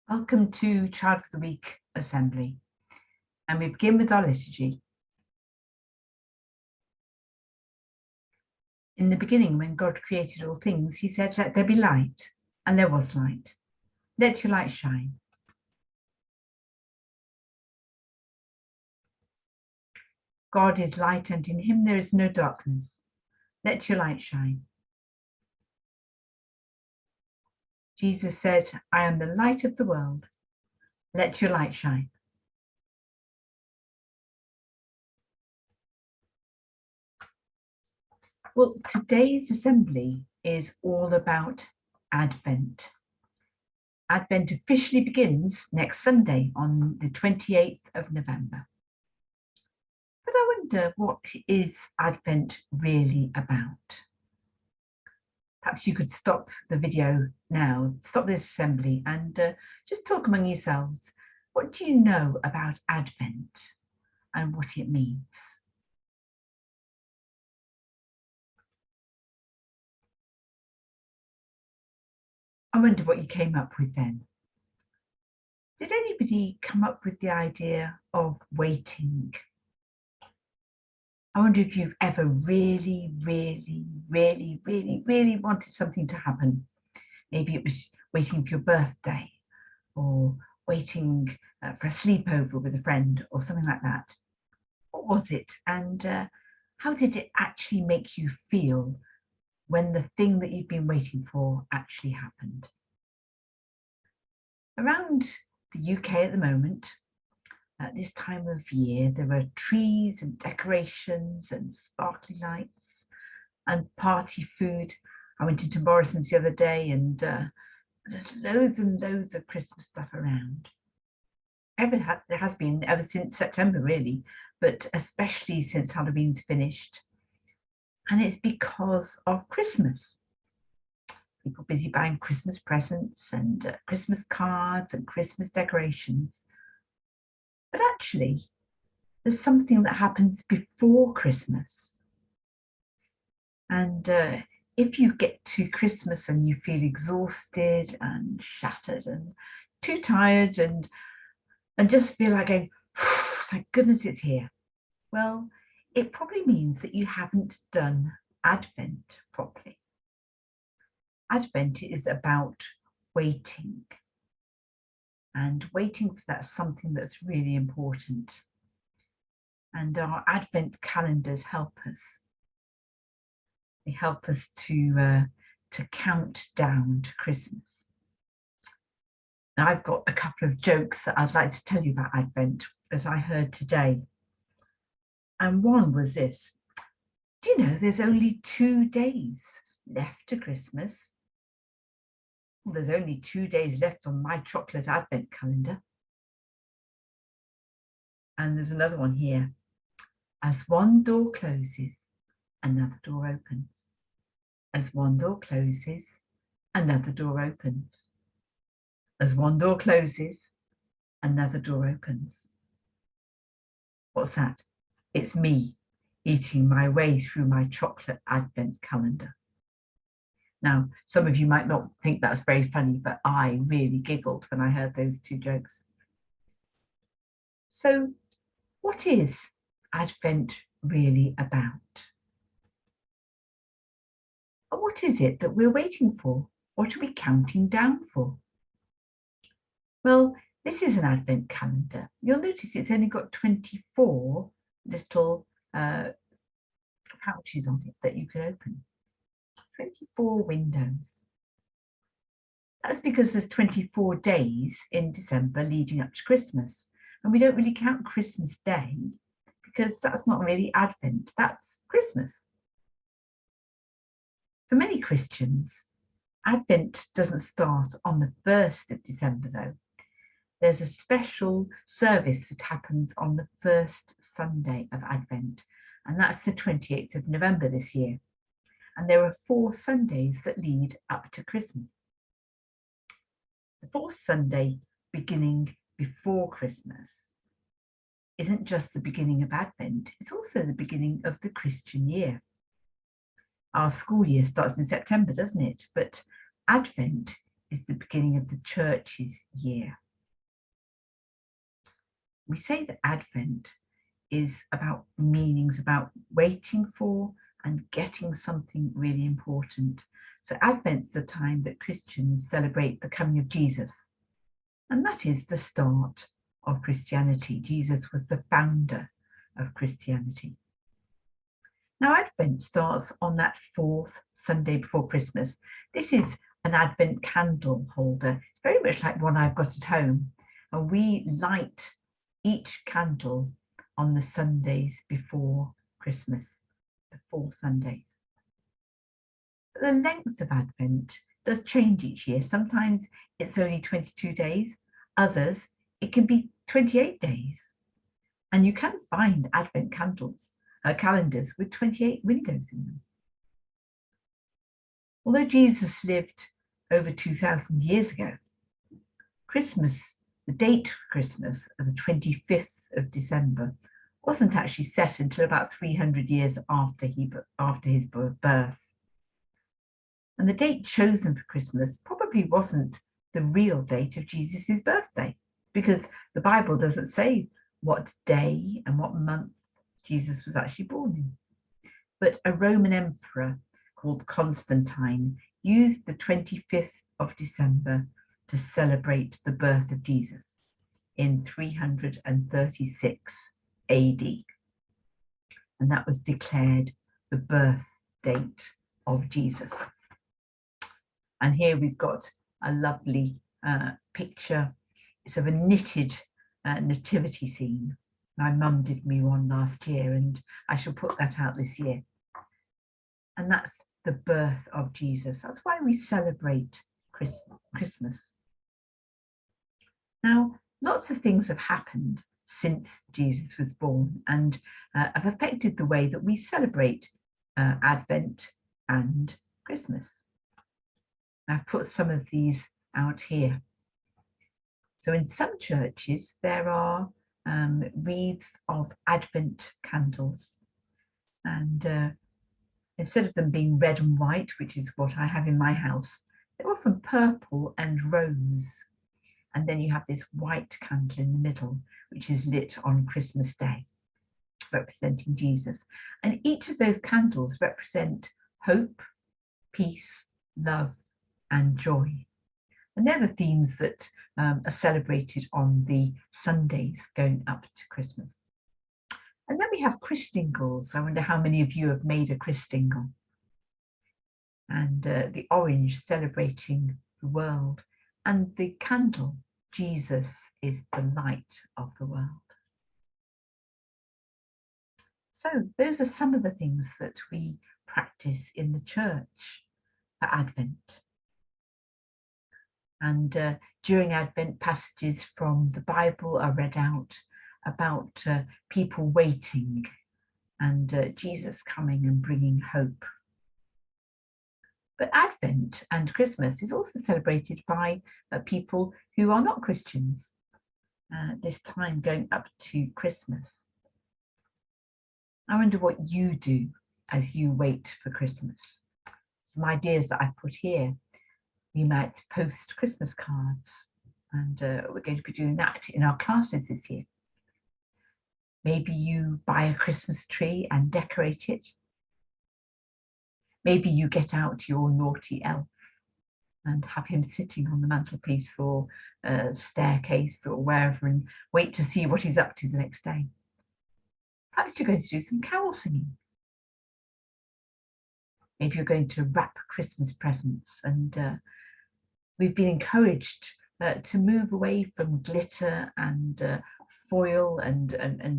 Welcome to Child of the Week Assembly, and we begin with our liturgy. In the beginning, when God created all things, he said, "Let there be light," and there was light. Let your light shine. God is light, and in him there is no darkness. Let your light shine. Jesus said, "I am the light of the world. Let your light shine." Well, today's assembly is all about Advent. Advent officially begins next Sunday on the 28th of November. But I wonder, what is Advent really about? Perhaps you could stop the video now, stop this assembly, and just talk among yourselves. What do you know about Advent and what it means? I wonder what you came up with then. Did anybody come up with the idea of waiting? I wonder if you've ever really wanted something to happen. Maybe it was waiting for your birthday, or waiting for a sleepover with a friend, or something like that. What was it, and how did it actually make you feel when the thing that you've been waiting for actually happened? Around the UK at the moment, at this time of year, there are trees and decorations and sparkly lights and party food. I went into Morrison's the other day, and there's loads and loads of Christmas stuff around. There has been ever since September, really, but especially since Halloween's finished. And it's because of Christmas. People busy buying Christmas presents and Christmas cards and Christmas decorations. But actually, there's something that happens before Christmas. And if you get to Christmas and you feel exhausted and shattered and too tired and just feel like going, thank goodness it's here, well, it probably means that you haven't done Advent properly. Advent is about waiting, and waiting for that something that's really important. And our Advent calendars help us. They help us to count down to Christmas. Now, I've got a couple of jokes that I'd like to tell you about Advent that I heard today. And one was this: do you know there's only 2 days left to Christmas? Well, there's only 2 days left on my chocolate Advent calendar. And there's another one here: as one door closes, another door opens. As one door closes, another door opens. As one door closes, another door opens. What's that? It's me eating my way through my chocolate Advent calendar. Now, some of you might not think that's very funny, but I really giggled when I heard those 2 jokes. So, what is Advent really about? And what is it that we're waiting for? What are we counting down for? Well, this is an Advent calendar. You'll notice it's only got 24 little pouches on it that you can open. 24 windows. That's because there's 24 days in December leading up to Christmas. And we don't really count Christmas Day because that's not really Advent, that's Christmas. For many Christians, Advent doesn't start on the 1st of December though. There's a special service that happens on the first Sunday of Advent, and that's the 28th of November this year. And there are 4 Sundays that lead up to Christmas. The 4th Sunday, beginning before Christmas, isn't just the beginning of Advent, it's also the beginning of the Christian year. Our school year starts in September, doesn't it? But Advent is the beginning of the church's year. We say that Advent is about meanings, about waiting for and getting something really important. So Advent's the time that Christians celebrate the coming of Jesus. And that is the start of Christianity. Jesus was the founder of Christianity. Now, Advent starts on that fourth Sunday before Christmas. This is an Advent candle holder. It's very much like one I've got at home. And we light each candle on the Sundays before Christmas, the 4 Sundays. But the length of Advent does change each year. Sometimes it's only 22 days, others it can be 28 days. And you can find Advent calendars with 28 windows in them. Although Jesus lived over 2,000 years ago, Christmas, the date for Christmas of the 25th of December, wasn't actually set until about 300 years after his birth. And the date chosen for Christmas probably wasn't the real date of Jesus' birthday, because the Bible doesn't say what day and what month Jesus was actually born in. But a Roman emperor called Constantine used the 25th of December to celebrate the birth of Jesus in 336 AD. And that was declared the birth date of Jesus. And here we've got a lovely picture. It's of a knitted nativity scene. My mum did me one last year, and I shall put that out this year. And that's the birth of Jesus. That's why we celebrate Christmas. Now, lots of things have happened since Jesus was born and have affected the way that we celebrate Advent and Christmas. I've put some of these out here. So in some churches, there are wreaths of Advent candles. And instead of them being red and white, which is what I have in my house, they're often purple and rose. And then you have this white candle in the middle, which is lit on Christmas Day, representing Jesus. And each of those candles represent hope, peace, love, and joy. And they're the themes that are celebrated on the Sundays going up to Christmas. And then we have Christingles. I wonder how many of you have made a Christingle. And the orange celebrating the world, and the candle, Jesus is the light of the world. So those are some of the things that we practice in the church for Advent. And during Advent, passages from the Bible are read out about people waiting and Jesus coming and bringing hope. But Advent and Christmas is also celebrated by people who are not Christians, this time going up to Christmas. I wonder what you do as you wait for Christmas. Some ideas that I've put here. We might post Christmas cards, and we're going to be doing that in our classes this year. Maybe you buy a Christmas tree and decorate it. Maybe you get out your naughty elf and have him sitting on the mantelpiece or staircase or wherever and wait to see what he's up to the next day. Perhaps you're going to do some carol singing. Maybe you're going to wrap Christmas presents, and we've been encouraged to move away from glitter and foil and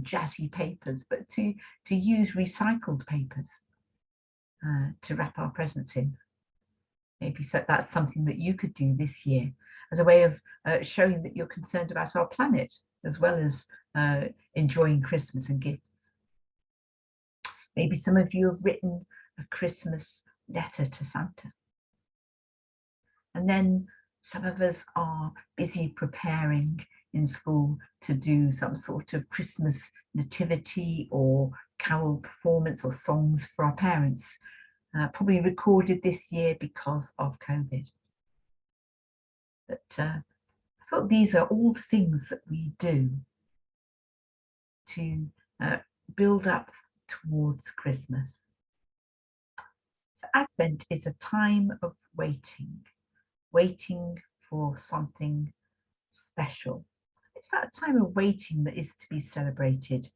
jazzy papers, but to use recycled papers to wrap our presents in. Maybe so that's something that you could do this year as a way of showing that you're concerned about our planet, as well as enjoying Christmas and gifts. Maybe some of you have written a Christmas letter to Santa. And then some of us are busy preparing in school to do some sort of Christmas nativity or carol performance or songs for our parents, probably recorded this year because of COVID. But I thought these are all the things that we do to build up towards Christmas. So Advent is a time of waiting for something special. It's that time of waiting that is to be celebrated.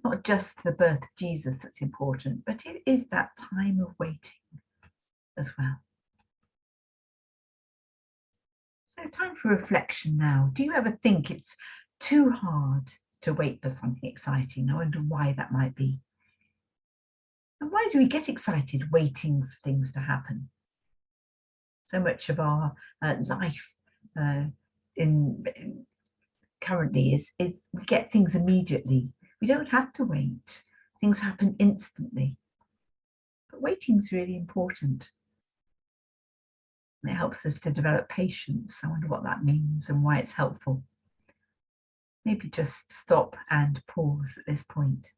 Not just the birth of Jesus that's important, but it is that time of waiting as well. So time for reflection now. Do you ever think it's too hard to wait for something exciting? I wonder why that might be. And why do we get excited waiting for things to happen? So much of our life currently is we get things immediately. We don't have to wait. Things happen instantly. But waiting is really important. And it helps us to develop patience. I wonder what that means and why it's helpful. Maybe just stop and pause at this point.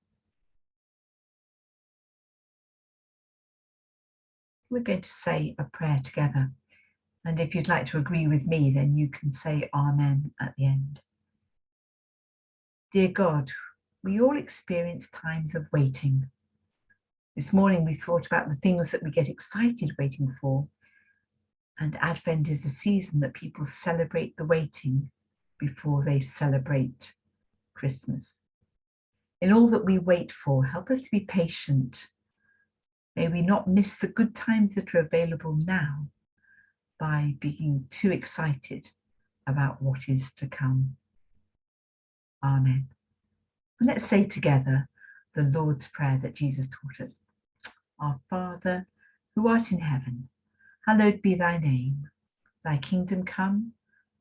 We're going to say a prayer together. And if you'd like to agree with me, then you can say Amen at the end. Dear God, we all experience times of waiting. This morning we thought about the things that we get excited waiting for. And Advent is the season that people celebrate the waiting before they celebrate Christmas. In all that we wait for, help us to be patient. May we not miss the good times that are available now by being too excited about what is to come. Amen. And let's say together the Lord's Prayer that Jesus taught us. Our Father, who art in heaven, hallowed be thy name. Thy kingdom come,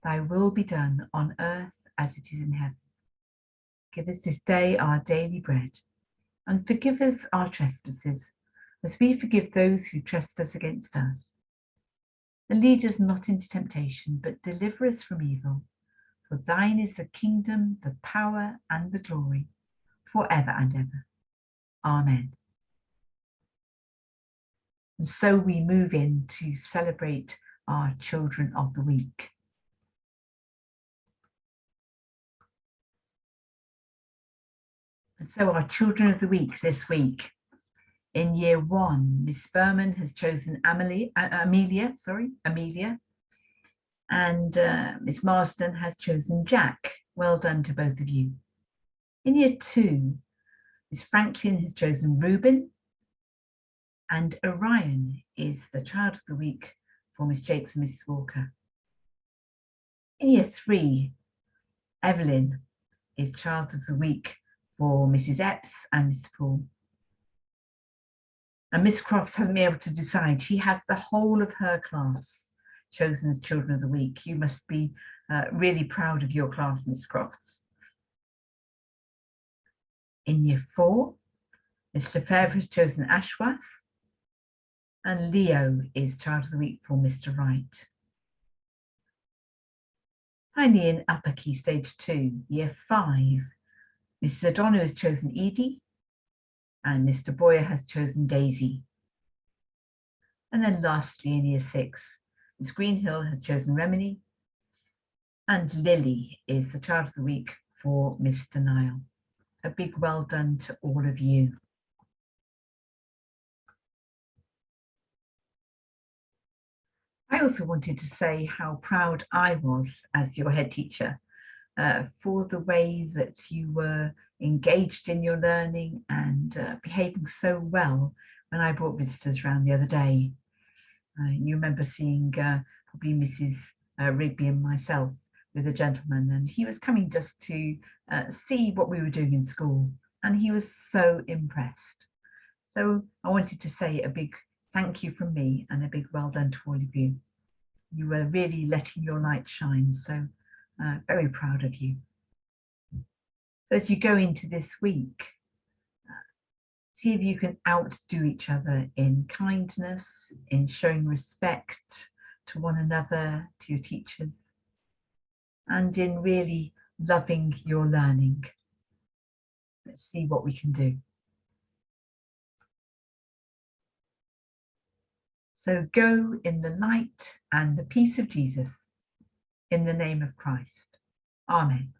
thy will be done on earth as it is in heaven. Give us this day our daily bread, and forgive us our trespasses, as we forgive those who trespass against us. And lead us not into temptation, but deliver us from evil. For thine is the kingdom, the power, and the glory, forever and ever. Amen. And so we move in to celebrate our Children of the Week. And so our Children of the Week this week. In year 1, Miss Berman has chosen Amelia, and Miss Marsden has chosen Jack. Well done to both of you. In year 2, Miss Franklin has chosen Reuben, and Orion is the Child of the Week for Miss Jakes and Mrs. Walker. In year 3, Evelyn is Child of the Week for Mrs. Epps and Mrs. Paul. And Miss Crofts hasn't been able to decide. She has the whole of her class chosen as Children of the Week. You must be really proud of your class, Miss Crofts. In year 4, Mr. Lefebvre has chosen Ashworth, and Leo is Child of the Week for Mr. Wright. Finally, in upper key stage 2, year 5, Mrs. O'Donnell has chosen Edie, and Mr. Boyer has chosen Daisy. And then lastly, in year 6, Miss Greenhill has chosen Remini, and Lily is the Child of the Week for Mr. Niall. A big well done to all of you. I also wanted to say how proud I was as your head teacher for the way that you were engaged in your learning and behaving so well when I brought visitors around the other day. You remember seeing probably Mrs. Rigby and myself with a gentleman, and he was coming just to see what we were doing in school, and he was so impressed. So I wanted to say a big thank you from me and a big well done to all of you. You were really letting your light shine, so very proud of you. So as you go into this week, see if you can outdo each other in kindness, in showing respect to one another, to your teachers, and in really loving your learning. Let's see what we can do. So go in the light and the peace of Jesus, in the name of Christ. Amen.